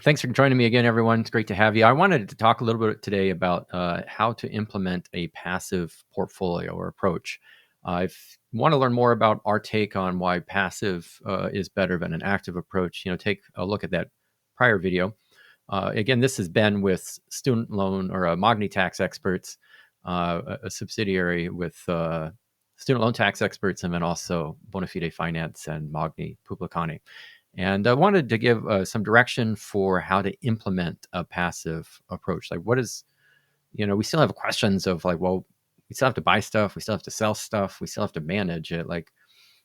Thanks for joining me again, everyone. It's great to have you. I wanted to talk a little bit today about how to implement a passive portfolio or approach. I want to learn more about our take on why passive is better than an active approach. Take a look at that prior video. Again, this has been with student loan or Magni tax experts, a subsidiary with student loan tax experts, and then also Bonafide Finance and Magni Publicani. And I wanted to give some direction for how to implement a passive approach. Like, we still have questions of like, well, we still have to buy stuff, we still have to sell stuff, we still have to manage it. Like,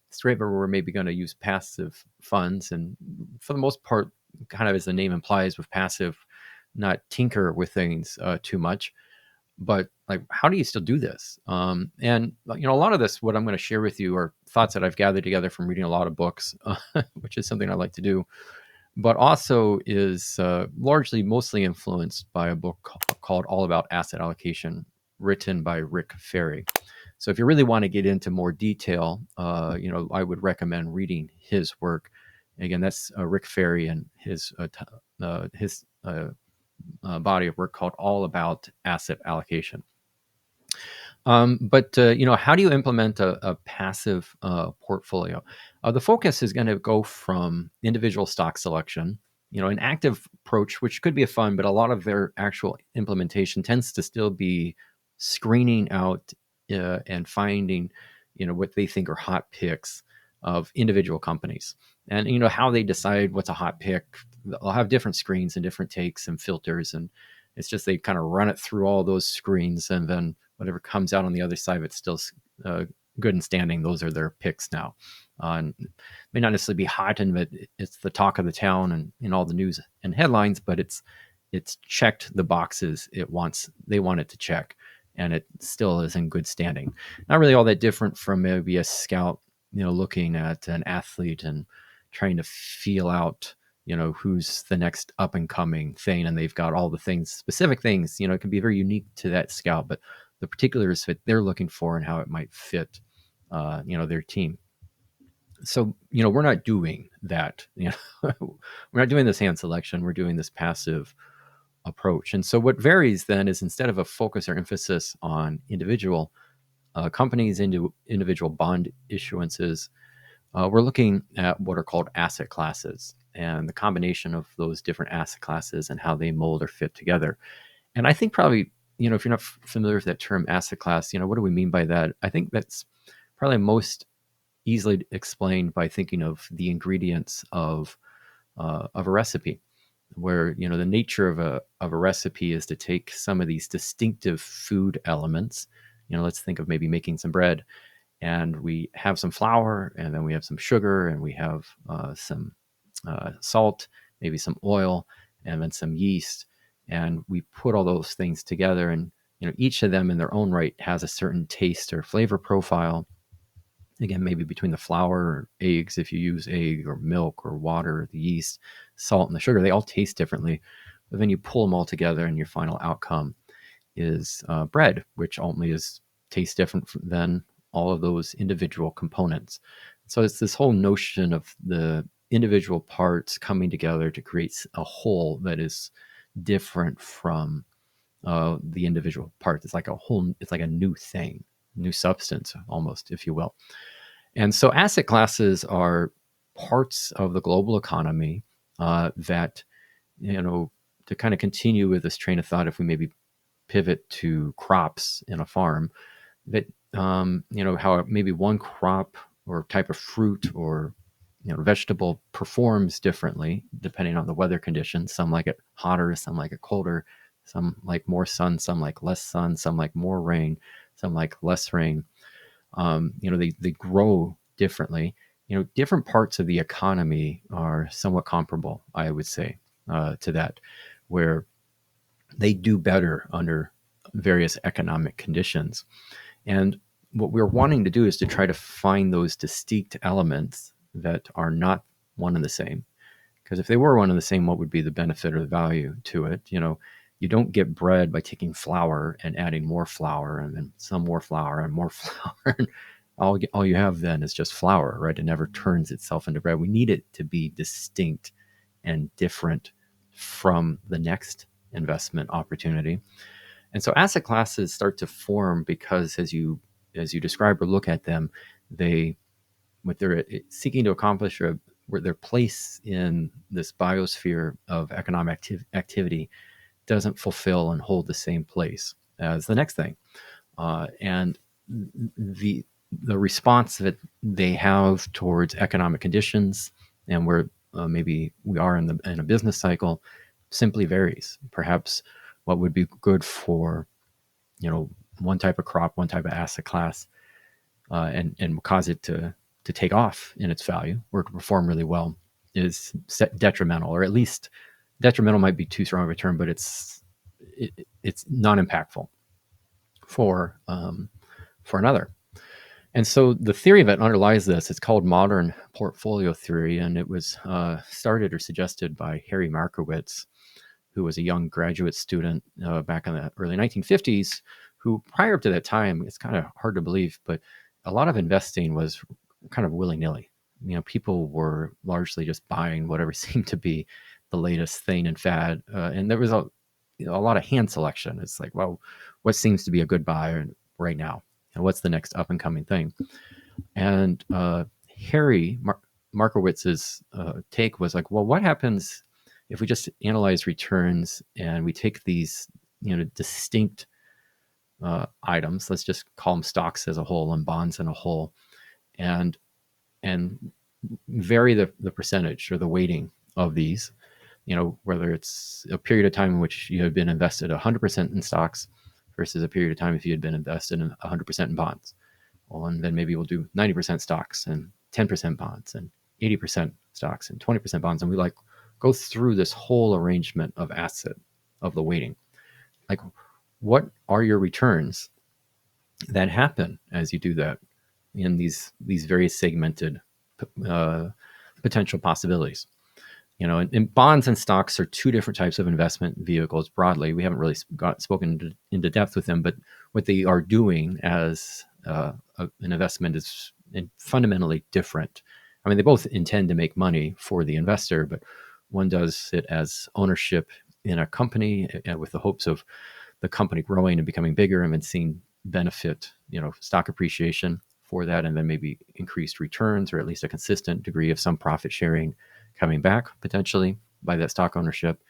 it's great, but we're maybe going to use passive funds. And for the most part, kind of as the name implies with passive, not tinker with things too much. But like, how do you still do this? And a lot of this, what I'm going to share with you, are thoughts that I've gathered together from reading a lot of books, which is something I like to do, but also is mostly influenced by a book called All About Asset Allocation, written by Rhchard Ferri. So if you really want to get into more detail, I would recommend reading his work. Again, that's Rhchard Ferri and his body of work called All About Asset Allocation. But how do you implement a passive portfolio? The focus is going to go from individual stock selection, an active approach, which could be fun, but a lot of their actual implementation tends to still be screening out and finding, what they think are hot picks of individual companies. And, how they decide what's a hot pick. They'll have different screens and different takes and filters. And it's just they kind of run it through all those screens, and then whatever comes out on the other side of it's still good and standing. Those are their picks now. And may not necessarily be hot, and it's the talk of the town and in all the news and headlines, but it's checked the boxes they want it to check, and it still is in good standing. Not really all that different from maybe a scout, looking at an athlete and trying to feel out, who's the next up and coming thing. And they've got all the things, specific things, it can be very unique to that scout, but the particulars that they're looking for and how it might fit, their team. So, we're not doing that. We're not doing this hand selection. We're doing this passive approach. And so what varies then is, instead of a focus or emphasis on individual companies, individual bond issuances, we're looking at what are called asset classes, and the combination of those different asset classes and how they mold or fit together. And I think probably, if you're not familiar with that term asset class, what do we mean by that? I think that's probably most easily explained by thinking of the ingredients of a recipe, where, the nature of a recipe is to take some of these distinctive food elements. Let's think of maybe making some bread, and we have some flour, and then we have some sugar, and we have some salt, maybe some oil, and then some yeast. And we put all those things together, and each of them in their own right has a certain taste or flavor profile. Again, maybe between the flour or eggs, if you use egg or milk or water, the yeast, salt, and the sugar, they all taste differently. But then you pull them all together, and your final outcome is bread, which ultimately tastes different than all of those individual components. So it's this whole notion of the individual parts coming together to create a whole that is different from the individual parts. It's like a new thing, new substance, almost, if you will. And so asset classes are parts of the global economy that, to kind of continue with this train of thought, if we maybe pivot to crops in a farm, that how maybe one crop or type of fruit or vegetable performs differently depending on the weather conditions. Some like it hotter, some like it colder, some like more sun, some like less sun, some like more rain, some like less rain. They grow differently. Different parts of the economy are somewhat comparable, I would say, to that, where they do better under various economic conditions. And what we're wanting to do is to try to find those distinct elements that are not one and the same. Because if they were one and the same, what would be the benefit or the value to it? You don't get bread by taking flour and adding more flour and then some more flour and more flour. all you have then is just flour, right? It never turns itself into bread. We need it to be distinct and different from the next investment opportunity. And so asset classes start to form because as you describe or look at them, they what they're seeking to accomplish, or where their place in this biosphere of economic activity doesn't fulfill and hold the same place as the next thing. And the the response that they have towards economic conditions and where maybe we are in a business cycle simply varies. Perhaps what would be good for one type of crop, one type of asset class, and cause it to take off in its value or to perform really well is detrimental, or at least detrimental might be too strong of a term, but it's non impactful for another. And so the theory that underlies this, it's called modern portfolio theory, and it was started or suggested by Harry Markowitz, who was a young graduate student back in the early 1950s, who prior to that time, it's kind of hard to believe, but a lot of investing was kind of willy-nilly. People were largely just buying whatever seemed to be the latest thing and fad, and there was a lot of hand selection. It's like, well, what seems to be a good buy right now, and what's the next up and coming thing? And Harry Markowitz's take was like, well, what happens if we just analyze returns and we take these distinct items, let's just call them stocks as a whole and bonds in a whole, and vary the percentage or the weighting of these, whether it's a period of time in which you have been invested 100% in stocks versus a period of time if you had been invested in 100% in bonds. Well, and then maybe we'll do 90% stocks and 10% bonds and 80% stocks and 20% bonds. And we go through this whole arrangement of the weighting. Like, what are your returns that happen as you do that in these various segmented potential possibilities? And bonds and stocks are two different types of investment vehicles broadly. We haven't really spoken into depth with them, but what they are doing as an investment is fundamentally different. I mean, they both intend to make money for the investor, but one does it as ownership in a company with the hopes of the company growing and becoming bigger and then seeing benefit, stock appreciation for that, and then maybe increased returns or at least a consistent degree of some profit sharing coming back potentially by that stock ownership.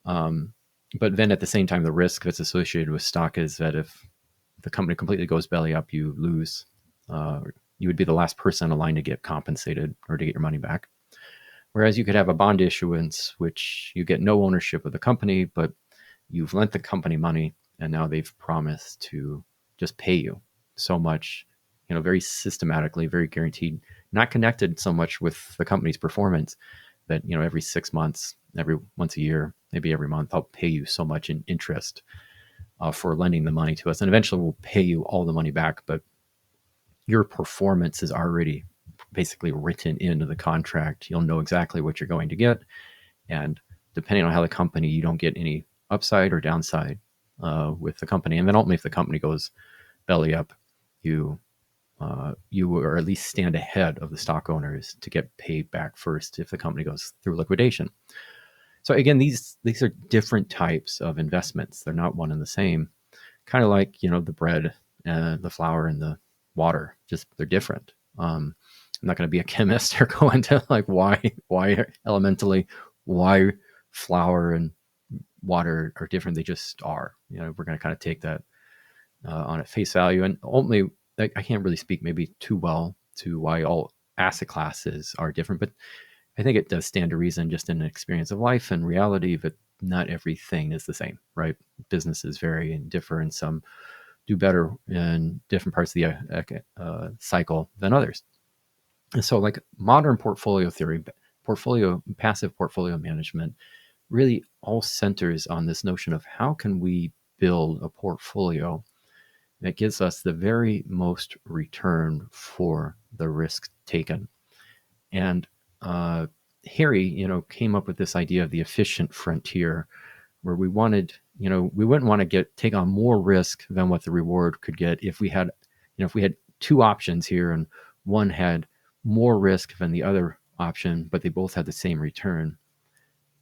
But then at the same time, the risk that's associated with stock is that if the company completely goes belly up, you lose. You would be the last person in line to get compensated or to get your money back. Whereas you could have a bond issuance, which you get no ownership of the company, but you've lent the company money, and now they've promised to just pay you so much, very systematically, very guaranteed, not connected so much with the company's performance that, every 6 months, every once a year, maybe every month, I'll pay you so much in interest for lending the money to us. And eventually we'll pay you all the money back, but your performance is already basically written into the contract. You'll know exactly what you're going to get. And depending on how the company, you don't get any upside or downside with the company. And then ultimately, if the company goes belly up, you or at least stand ahead of the stock owners to get paid back first if the company goes through liquidation. So again, these are different types of investments. They're not one and the same. Kind of like, the bread and the flour and the water, just they're different. I'm not going to be a chemist or go into like why elementally, why flour and water are different. They just are. We're going to kind of take that on at face value. And ultimately, I can't really speak maybe too well to why all asset classes are different, but I think it does stand to reason just in an experience of life and reality that not everything is the same, right? Businesses vary and differ, and some do better in different parts of the cycle than others. And so like modern portfolio theory, passive portfolio management really all centers on this notion of how can we build a portfolio that gives us the very most return for the risk taken. And Harry, came up with this idea of the efficient frontier, where we wanted, we wouldn't want to take on more risk than what the reward could get if we had, if we had two options here and one had more risk than the other option, but they both had the same return.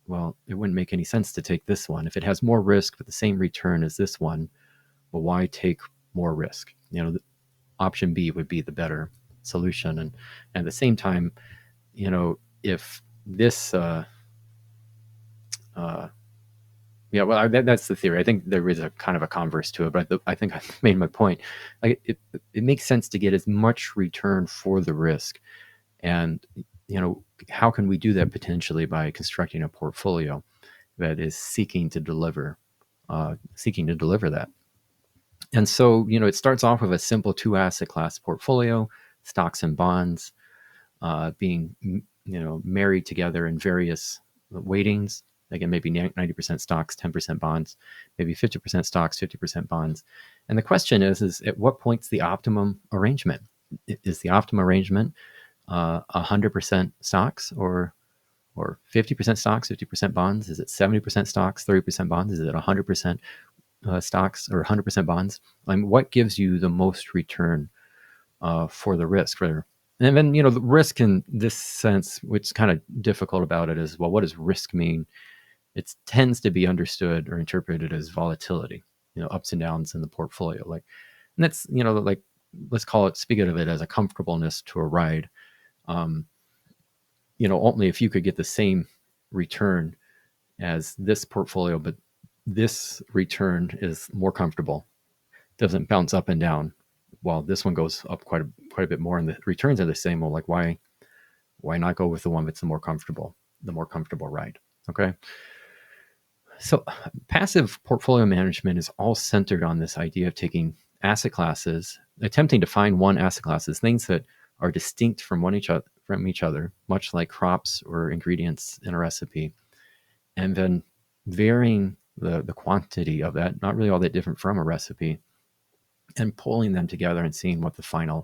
well, it wouldn't make any sense to take this one. If it has more risk but the same return as this one, well, why take more risk? Option B would be the better solution. And at the same time, if this, yeah, well, that's the theory. I think there is a kind of a converse to it, but I think I made my point. Like it makes sense to get as much return for the risk, and how can we do that potentially by constructing a portfolio that is seeking to deliver that. And so, it starts off with a simple two asset class portfolio, stocks and bonds, being married together in various weightings. Again, maybe 90% stocks, 10% bonds, maybe 50% stocks, 50% bonds. And the question is at what point's the optimum arrangement? Is the optimum arrangement 100% stocks or 50% stocks, 50% bonds? Is it 70% stocks, 30% bonds? Is it 100% stocks or 100% bonds? What gives you the most return for the risk? And then, the risk in this sense, what's kind of difficult about it is, well, what does risk mean? It tends to be understood or interpreted as volatility, ups and downs in the portfolio. And that's, let's call it, speak of it as a comfortableness to a ride. Only if you could get the same return as this portfolio, but this return is more comfortable, doesn't bounce up and down, while this one goes up quite a bit more, and the returns are the same. Well, why not go with the one that's the more comfortable ride? Okay. So passive portfolio management is all centered on this idea of taking asset classes, attempting to find one asset classes, things that are distinct from each other, much like crops or ingredients in a recipe, and then varying the quantity of that, not really all that different from a recipe, and pulling them together and seeing what the final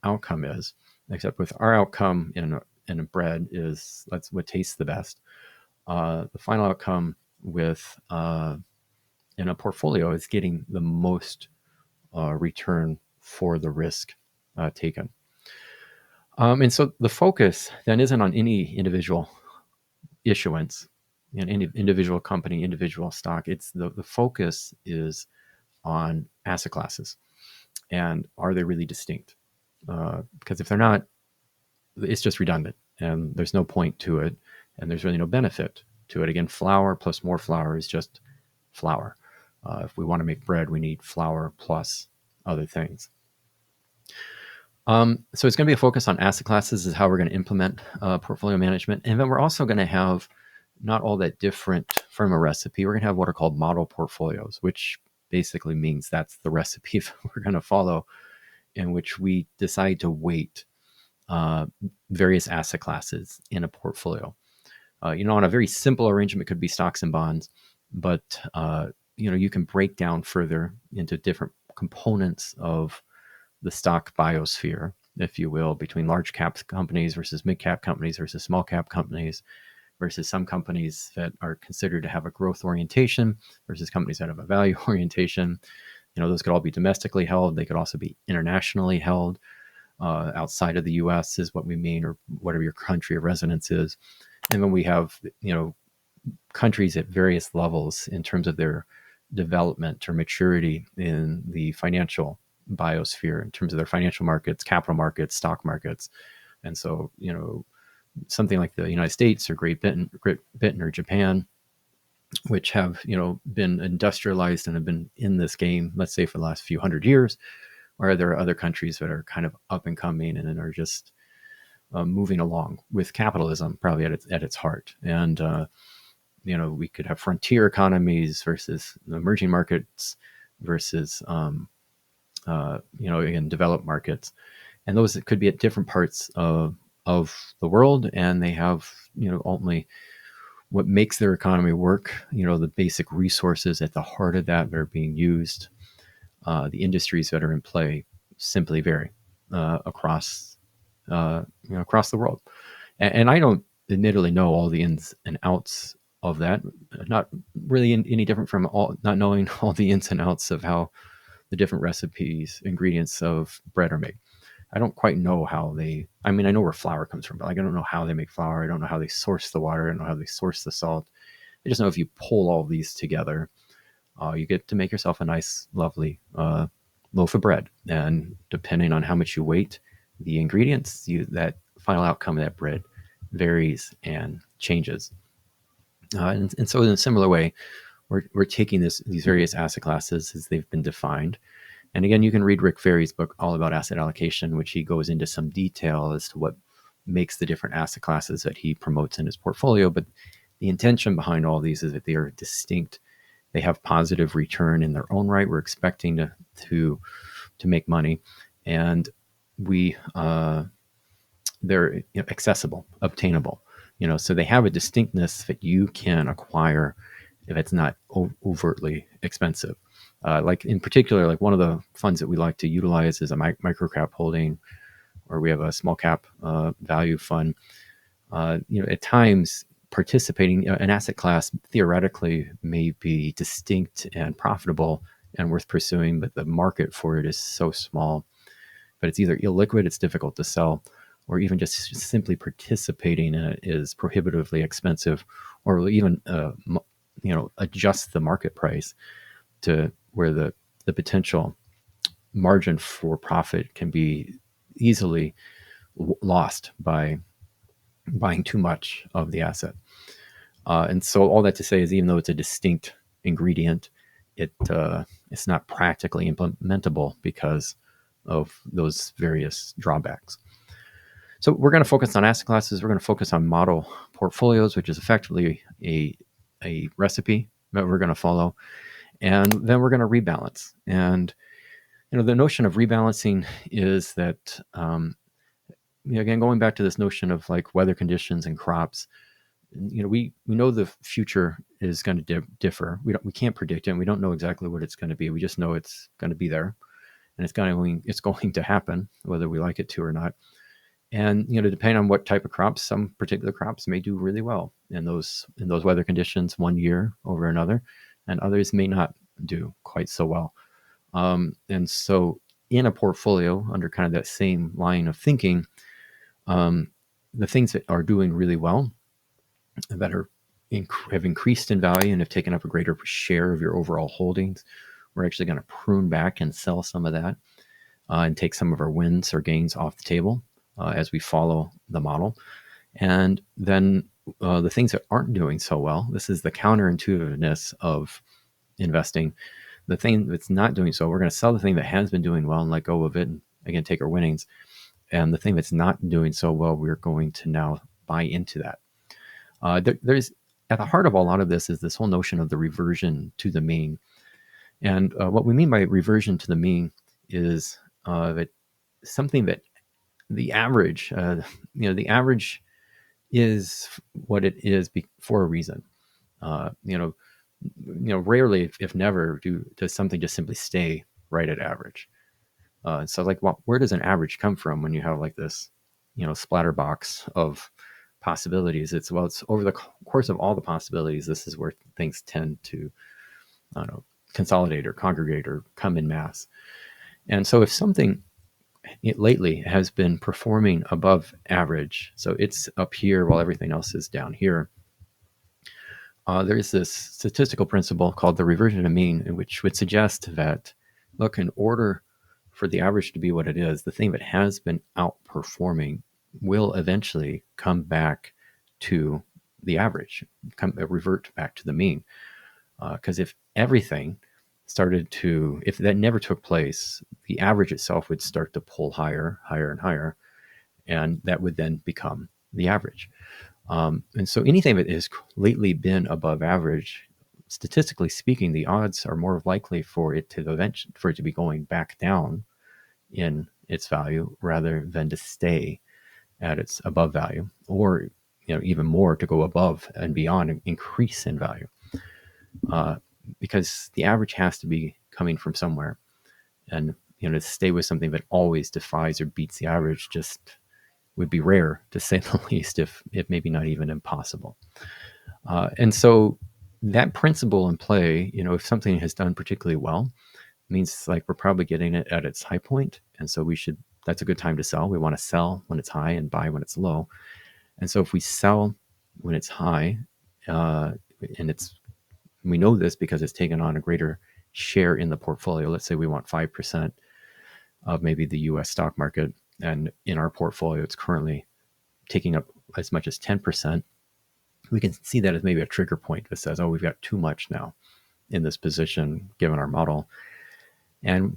outcome is. Except with our outcome in a bread is that's what tastes the best. The final outcome with in a portfolio is getting the most return for the risk taken. And so the focus then isn't on any individual issuance, any individual company, individual stock. It's the focus is on asset classes, and are they really distinct? Because if they're not, it's just redundant, and there's no point to it, and there's really no benefit to it. Again, flour plus more flour is just flour. If we want to make bread, we need flour plus other things. So it's going to be a focus on asset classes is how we're going to implement portfolio management. And then we're also going to have not all that different from a recipe. We're going to have what are called model portfolios, which basically means that's the recipe we're going to follow, in which we decide to weight various asset classes in a portfolio. On a very simple arrangement, it could be stocks and bonds, but you can break down further into different components of the stock biosphere, if you will, between large cap companies versus mid cap companies versus small cap companies versus some companies that are considered to have a growth orientation versus companies that have a value orientation. Those could all be domestically held. They could also be internationally held. Outside of the U.S. is what we mean, or whatever your country of residence is. And then we have, countries at various levels in terms of their development or maturity in the financial biosphere, in terms of their financial markets, capital markets, stock markets. And so, something like the United States or Great Britain or Japan, which have, been industrialized and have been in this game, let's say for the last few hundred years, or there are other countries that are kind of up and coming and are just moving along with capitalism probably at its heart. And, we could have frontier economies versus emerging markets versus, again, developed markets. And those could be at different parts of the world. And they have, ultimately what makes their economy work, the basic resources at the heart of that are being used. The industries that are in play simply vary across the world. And I don't admittedly know all the ins and outs of that. Not really any different from not knowing all the ins and outs of how the different recipes, ingredients of bread are made. I don't quite know how I mean, I know where flour comes from, but like, I don't know how they make flour. I don't know how they source the water. I don't know how they source the salt. I just know if you pull all these together, you get to make yourself a nice, lovely loaf of bread. And depending on how much you weight the ingredients, that final outcome of that bread varies and changes. And so in a similar way, we're taking these various asset classes as they've been defined. And again, you can read Rhchard Ferri's book, All About Asset Allocation, which he goes into some detail as to what makes the different asset classes that he promotes in his portfolio. But the intention behind all these is that they are distinct. They have positive return in their own right. We're expecting to make money, and they're accessible, obtainable. So they have a distinctness that you can acquire if it's not overtly expensive. Like in particular, like one of the funds that we like to utilize is a micro cap holding, or we have a small cap value fund. At times participating an asset class theoretically may be distinct and profitable and worth pursuing, but the market for it is so small. But it's either illiquid, it's difficult to sell, or even just simply participating in it is prohibitively expensive, or will even adjust the market price to where the potential margin for profit can be easily lost by buying too much of the asset. And so all that to say is, even though it's a distinct ingredient, it's not practically implementable because of those various drawbacks. So we're going to focus on asset classes. We're going to focus on model portfolios, which is effectively a recipe that we're going to follow. And then we're going to rebalance. And the notion of rebalancing is that, again, going back to this notion of like weather conditions and crops, we know the future is going to differ. We can't predict it. And we don't know exactly what it's going to be. We just know it's going to be there, and it's going to happen, whether we like it to or not. And depending on what type of crops, some particular crops may do really well in those weather conditions one year over another, and others may not do quite so well. And so in a portfolio, under kind of that same line of thinking, the things that are doing really well, that have increased in value and have taken up a greater share of your overall holdings, we're actually going to prune back and sell some of that, and take some of our wins or gains off the table as we follow the model. And then the things that aren't doing so well, this is the counterintuitiveness of investing. The thing that's not doing so, we're going to sell the thing that has been doing well and let go of it, and again, take our winnings. And the thing that's not doing so well, we're going to now buy into that. There's at the heart of a lot of this is this whole notion of the reversion to the mean. And what we mean by reversion to the mean is that something that the average, the average is what it is for a reason. Rarely, if never, does something just simply stay right at average. So like, where does an average come from when you have like this, splatter box of possibilities? It's over the course of all the possibilities, this is where things tend to, I don't know, consolidate or congregate or come in mass. And so if something lately has been performing above average, so it's up here while everything else is down here, there's this statistical principle called the reversion to mean, which would suggest that, look, in order for the average to be what it is, the thing that has been outperforming will eventually come back to the average, revert back to the mean. Because if everything if that never took place, the average itself would start to pull higher, higher, and higher, and that would then become the average. And so anything that has lately been above average, statistically speaking, the odds are more likely for it to be going back down in its value rather than to stay at its above value, or even more, to go above and beyond and increase in value. Because the average has to be coming from somewhere, and to stay with something that always defies or beats the average just would be rare, to say the least, if maybe not even impossible. And so that principle in play, if something has done particularly well, means like we're probably getting it at its high point, and so we should that's a good time to sell. We want to sell when it's high and buy when it's low. And so if we sell when it's high, and we know this because it's taken on a greater share in the portfolio. Let's say we want 5% of maybe the US stock market, and in our portfolio it's currently taking up as much as 10%. We can see that as maybe a trigger point that says, oh, we've got too much now in this position given our model. And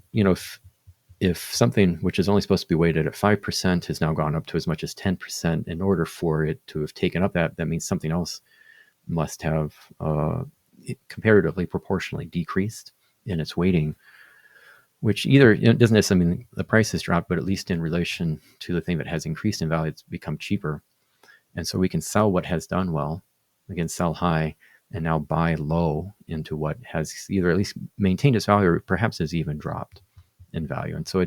if something which is only supposed to be weighted at 5% has now gone up to as much as 10%, in order for it to have taken up that means something else must have comparatively proportionally decreased in its weighting, which either it doesn't necessarily mean the price has dropped, but at least in relation to the thing that has increased in value, it's become cheaper. And so we can sell what has done well, we can sell high and now buy low into what has either at least maintained its value or perhaps has even dropped in value. And so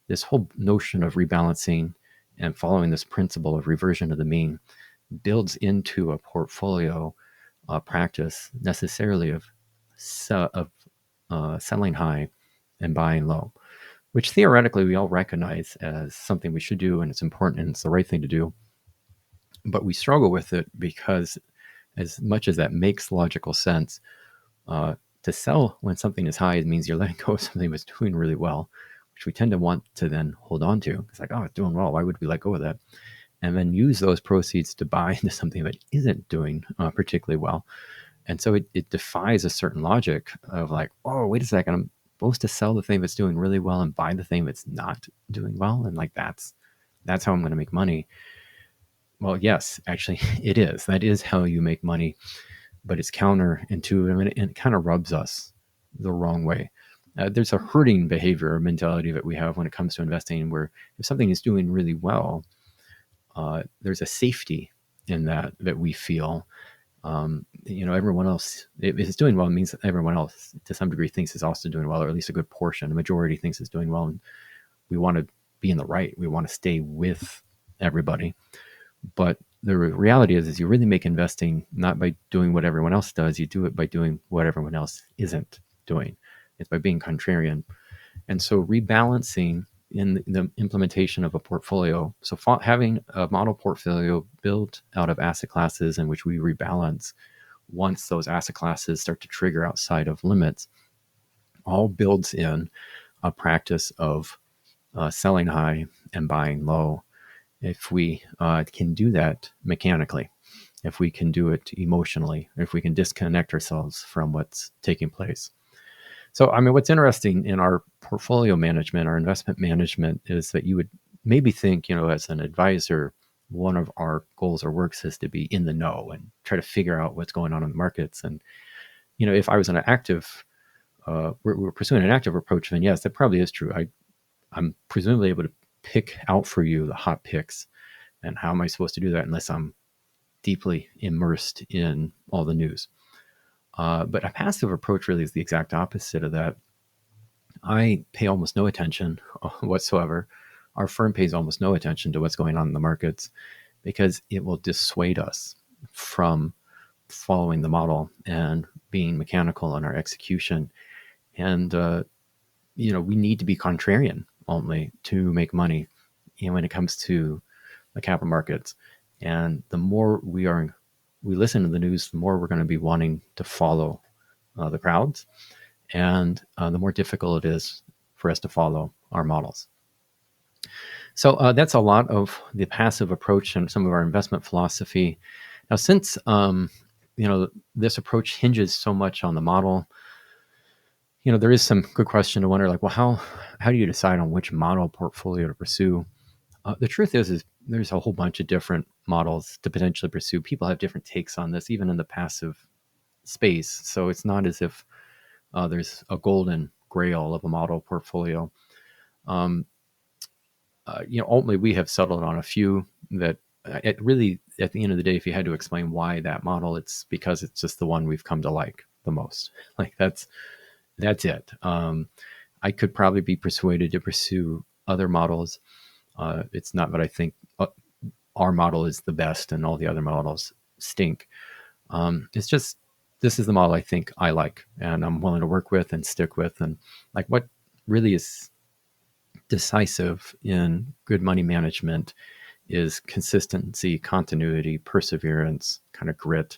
this whole notion of rebalancing and following this principle of reversion to the mean builds into a portfolio practice necessarily of selling high and buying low, which theoretically we all recognize as something we should do, and it's important and it's the right thing to do. But we struggle with it because, as much as that makes logical sense, to sell when something is high, it means you're letting go of something that's doing really well, which we tend to want to then hold on to. It's like, oh, it's doing well. Why would we let go of that? And then use those proceeds to buy into something that isn't doing particularly well. And so it defies a certain logic of like, oh, wait a second, I'm supposed to sell the thing that's doing really well and buy the thing that's not doing well. And like, that's how I'm going to make money. Well, yes, actually it is. That is how you make money, but it's counterintuitive and it kind of rubs us the wrong way. There's a herding behavior or mentality that we have when it comes to investing, where if something is doing really well, there's a safety in that we feel. Everyone else, if it's doing well, it means that everyone else to some degree thinks is also doing well, or at least a good portion, the majority thinks is doing well. And we want to be in the right. We want to stay with everybody. But the reality is you really make investing not by doing what everyone else does. You do it by doing what everyone else isn't doing. It's by being contrarian. And so rebalancing in the implementation of a portfolio. So having a model portfolio built out of asset classes in which we rebalance once those asset classes start to trigger outside of limits, all builds in a practice of selling high and buying low. If we can do that mechanically, if we can do it emotionally, if we can disconnect ourselves from what's taking place. So, I mean, what's interesting in our portfolio management, our investment management, is that you would maybe think, as an advisor, one of our goals or works is to be in the know and try to figure out what's going on in the markets. And, if I was an active, we're pursuing an active approach, then yes, that probably is true. I'm presumably able to pick out for you the hot picks. And how am I supposed to do that unless I'm deeply immersed in all the news? But a passive approach really is the exact opposite of that. I pay almost no attention whatsoever. Our firm pays almost no attention to what's going on in the markets because it will dissuade us from following the model and being mechanical in our execution. And, we need to be contrarian only to make money when it comes to the capital markets. And the more we listen to the news, the more we're going to be wanting to follow the crowds, and the more difficult it is for us to follow our models. So that's a lot of the passive approach and some of our investment philosophy. Now, since this approach hinges so much on the model, there is some good question to wonder, like, well, how do you decide on which model portfolio to pursue? The truth is there's a whole bunch of different models to potentially pursue. People have different takes on this, even in the passive space. So it's not as if there's a golden grail of a model portfolio. Ultimately, we have settled on a few that at the end of the day, if you had to explain why that model, it's because it's just the one we've come to like the most. Like that's it. I could probably be persuaded to pursue other models. It's not that I think our model is the best and all the other models stink. It's just, this is the model I think I like and I'm willing to work with and stick with. And like what really is decisive in good money management is consistency, continuity, perseverance, kind of grit,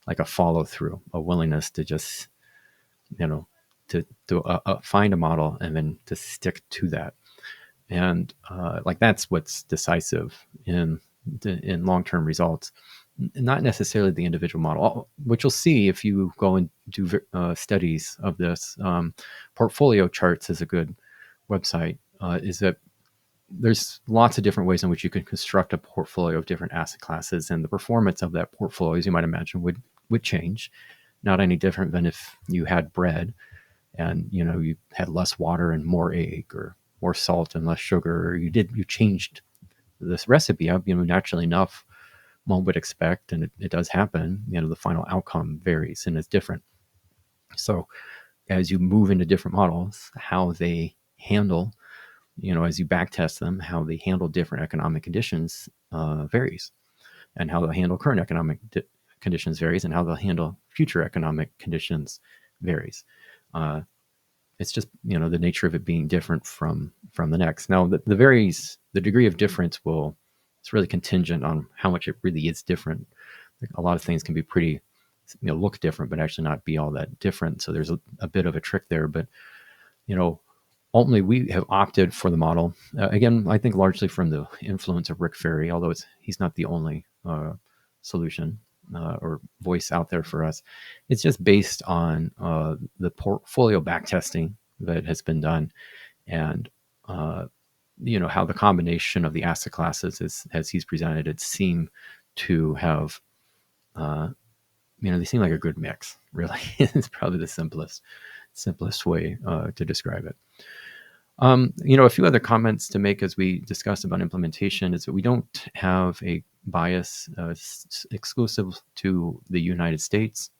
like a follow through, a willingness to just, you know, to find a model and then to stick to that. And like that's what's decisive in long term results, not necessarily the individual model. What you'll see if you go and do studies of this, portfolio charts is a good website. Is that there's lots of different ways in which you can construct a portfolio of different asset classes, and the performance of that portfolio, as you might imagine, would change. Not any different than if you had bread and you had less water and more egg, or more salt and less sugar, or you changed this recipe up, naturally enough, one would expect, and it does happen, the final outcome varies and is different. So as you move into different models, how they handle, as you backtest them, how they handle different economic conditions varies, and how they'll handle current economic conditions varies, and how they'll handle future economic conditions varies. It's just the nature of it being different from the next. Now the degree of difference it's really contingent on how much it really is different. A lot of things can be pretty look different but actually not be all that different, so there's a bit of a trick there. But ultimately we have opted for the model, again, I think largely from the influence of Rhchard Ferri, although he's not the only solution or voice out there for us. It's just based on the portfolio backtesting that has been done, and how the combination of the asset classes, as he's presented it, seem to have, they seem like a good mix, really. It's probably the simplest way to describe it. A few other comments to make as we discuss about implementation is that we don't have a bias exclusive to the United States.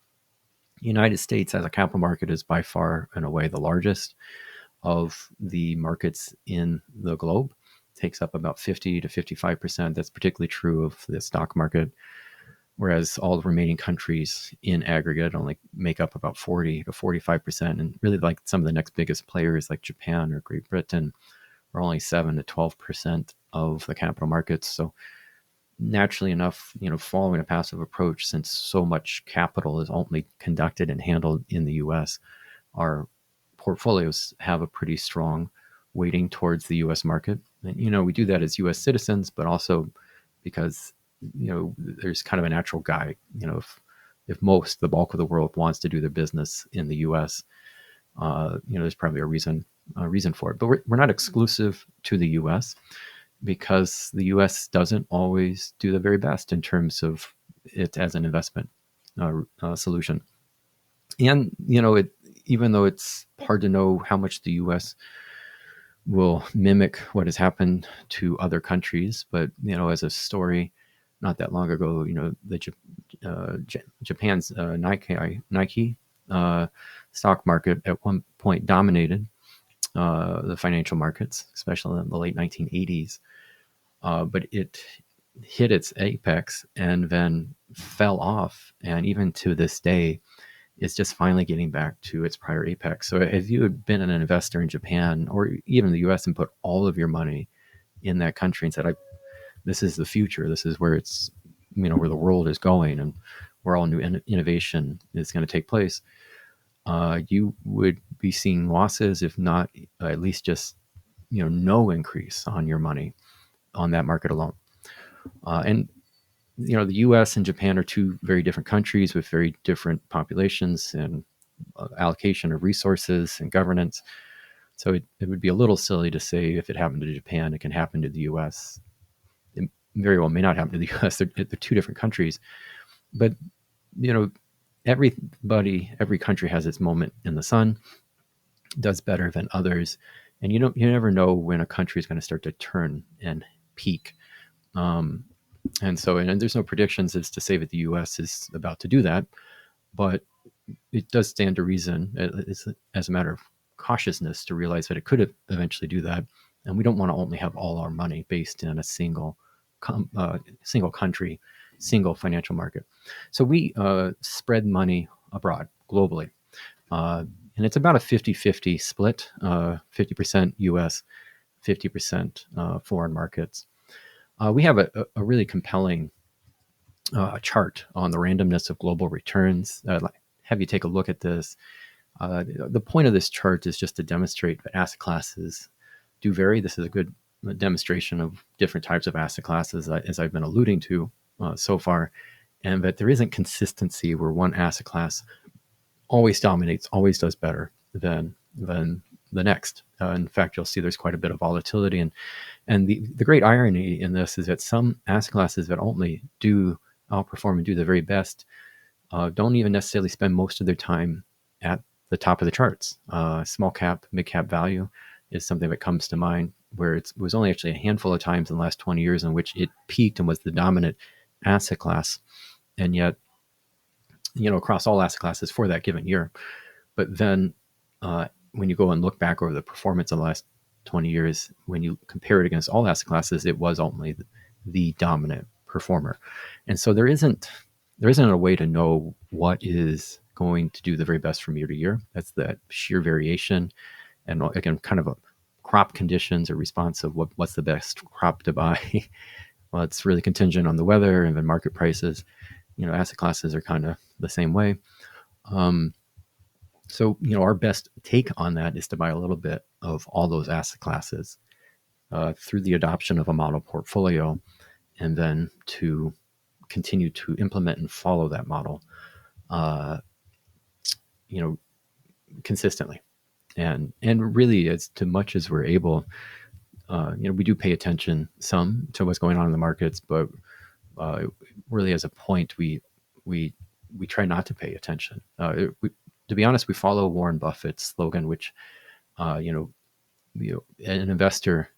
The United States as a capital market is by far and away the largest of the markets in the globe. It takes up about 50 to 55%. That's particularly true of the stock market, whereas all the remaining countries in aggregate only make up about 40 to 45%. And really, like some of the next biggest players like Japan or Great Britain are only 7 to 12% of the capital markets. So naturally enough, following a passive approach, since so much capital is ultimately conducted and handled in the US, our portfolios have a pretty strong weighting towards the US market. And, we do that as US citizens, but also because there's kind of a natural guide. If the bulk of the world wants to do their business in the U.S., there's probably a reason for it. But we're not exclusive to the U.S. because the U.S. doesn't always do the very best in terms of it as an investment solution. And even though it's hard to know how much the U.S. will mimic what has happened to other countries, but as a story, not that long ago, Japan's Nike stock market at one point dominated the financial markets, especially in the late 1980s. But it hit its apex and then fell off, and even to this day, it's just finally getting back to its prior apex. So if you had been an investor in Japan or even the U.S. and put all of your money in that country and said, this is the future, this is where it's, where the world is going and where all new innovation is going to take place, you would be seeing losses, if not at least just, no increase on your money on that market alone. And the U.S. and Japan are two very different countries with very different populations and allocation of resources and governance. So it would be a little silly to say if it happened to Japan, it can happen to the U.S. It very well may not happen to the U.S. They're two different countries. But, every country has its moment in the sun, does better than others. And you never know when a country is going to start to turn and peak. And there's no predictions as to say that the U.S. is about to do that, but it does stand to reason, as a matter of cautiousness, to realize that it could eventually do that. And we don't want to only have all our money based in a single country, single financial market. So we spread money abroad globally. And it's about a 50-50 split, 50% US, 50% foreign markets. We have a really compelling chart on the randomness of global returns. Have you take a look at this. The point of this chart is just to demonstrate that asset classes do vary. This is a good demonstration of different types of asset classes, as I've been alluding to so far, and that there isn't consistency where one asset class always dominates, always does better than the next. In fact, you'll see there's quite a bit of volatility, and the great irony in this is that some asset classes that ultimately do outperform and do the very best don't even necessarily spend most of their time at the top of the charts. Small cap, mid cap value is something that comes to mind, where it was only actually a handful of times in the last 20 years in which it peaked and was the dominant asset class. And yet, across all asset classes for that given year. But then when you go and look back over the performance of the last 20 years, when you compare it against all asset classes, it was only the dominant performer. And so there isn't a way to know what is going to do the very best from year to year. That's that sheer variation. And again, kind of a crop conditions or response of what's the best crop to buy. Well, it's really contingent on the weather and then market prices. Asset classes are kind of the same way. So, our best take on that is to buy a little bit of all those asset classes through the adoption of a model portfolio, and then to continue to implement and follow that model, consistently. And really, as to much as we're able, we do pay attention some to what's going on in the markets, but really, as a point, we try not to pay attention. To be honest, we follow Warren Buffett's slogan, which an investor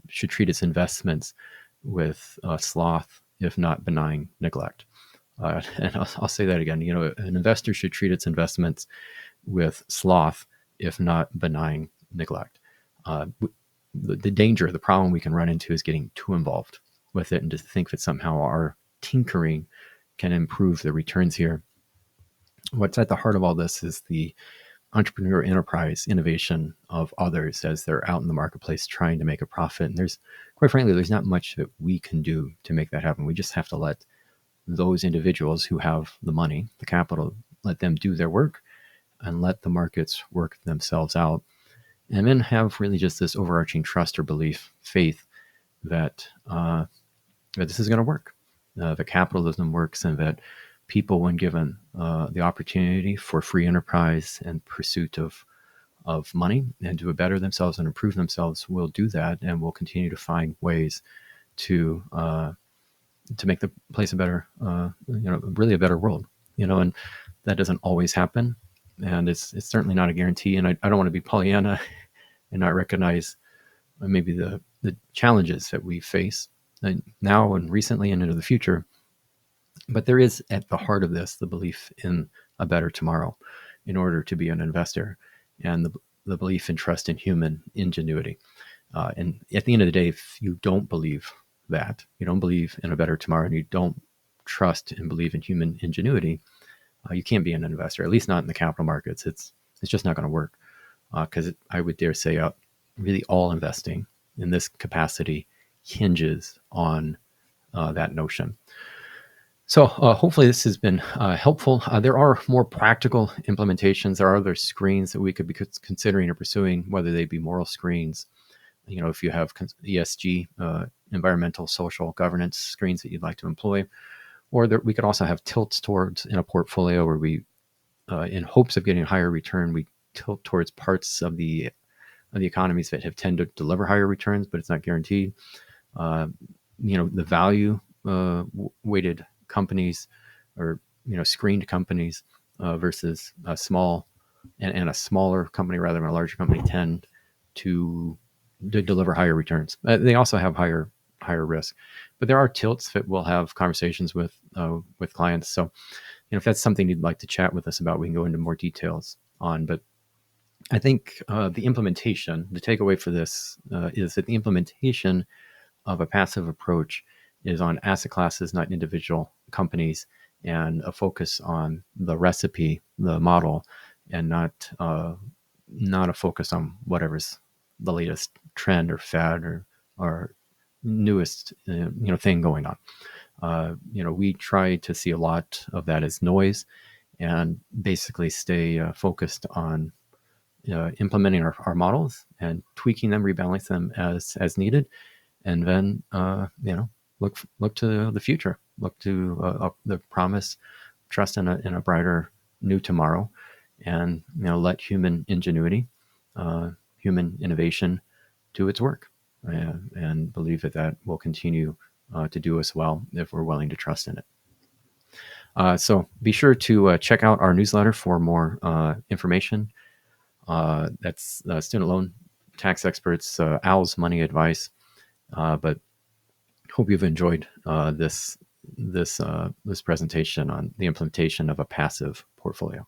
should treat its investments with sloth, if not benign neglect. And I'll say that again. An investor should treat its investments with sloth, if not benign neglect. The danger, the problem we can run into is getting too involved with it and to think that somehow our tinkering can improve the returns here. What's at the heart of all this is the entrepreneur enterprise innovation of others as they're out in the marketplace trying to make a profit. And quite frankly, there's not much that we can do to make that happen. We just have to let those individuals who have the money, the capital, let them do their work and let the markets work themselves out. And then have really just this overarching trust or belief, faith that this is going to work. The capitalism works, and that people, when given the opportunity for free enterprise and pursuit of money and to better themselves and improve themselves, will do that, and will continue to find ways to make the place a better, really a better world. And that doesn't always happen, and it's certainly not a guarantee. And I don't want to be Pollyanna and not recognize maybe the challenges that we face now and recently and into the future. But there is at the heart of this the belief in a better tomorrow in order to be an investor, and the belief and trust in human ingenuity. And at the end of the day, if you don't believe that, you don't believe in a better tomorrow, and you don't trust and believe in human ingenuity, you can't be an investor, at least not in the capital markets. It's just not going to work, because I would dare say really all investing in this capacity hinges on that notion. So hopefully this has been helpful. There are more practical implementations. There are other screens that we could be considering or pursuing, whether they be moral screens, if you have ESG, environmental, social, governance screens that you'd like to employ, or we could also have tilts towards in a portfolio where we, in hopes of getting a higher return, we tilt towards parts of the economies that have tended to deliver higher returns, but it's not guaranteed. The value weighted companies, or screened companies versus a small and a smaller company rather than a larger company tend to deliver higher returns. They also have higher risk, but there are tilts that we'll have conversations with clients. So if that's something you'd like to chat with us about, we can go into more details on. But I think the takeaway for this is that the implementation of a passive approach is on asset classes, not individual companies, and a focus on the recipe, the model, and not a focus on whatever's the latest trend or fad or newest thing going on. We try to see a lot of that as noise and basically stay focused on implementing our models and tweaking them, rebalancing them as needed, and then look to the future, look to the promise, trust in a brighter new tomorrow, and let human ingenuity, human innovation, do its work, and believe that will continue to do us well if we're willing to trust in it. So be sure to check out our newsletter for more information. That's student loan tax experts, Al's money advice. But hope you've enjoyed this presentation on the implementation of a passive portfolio.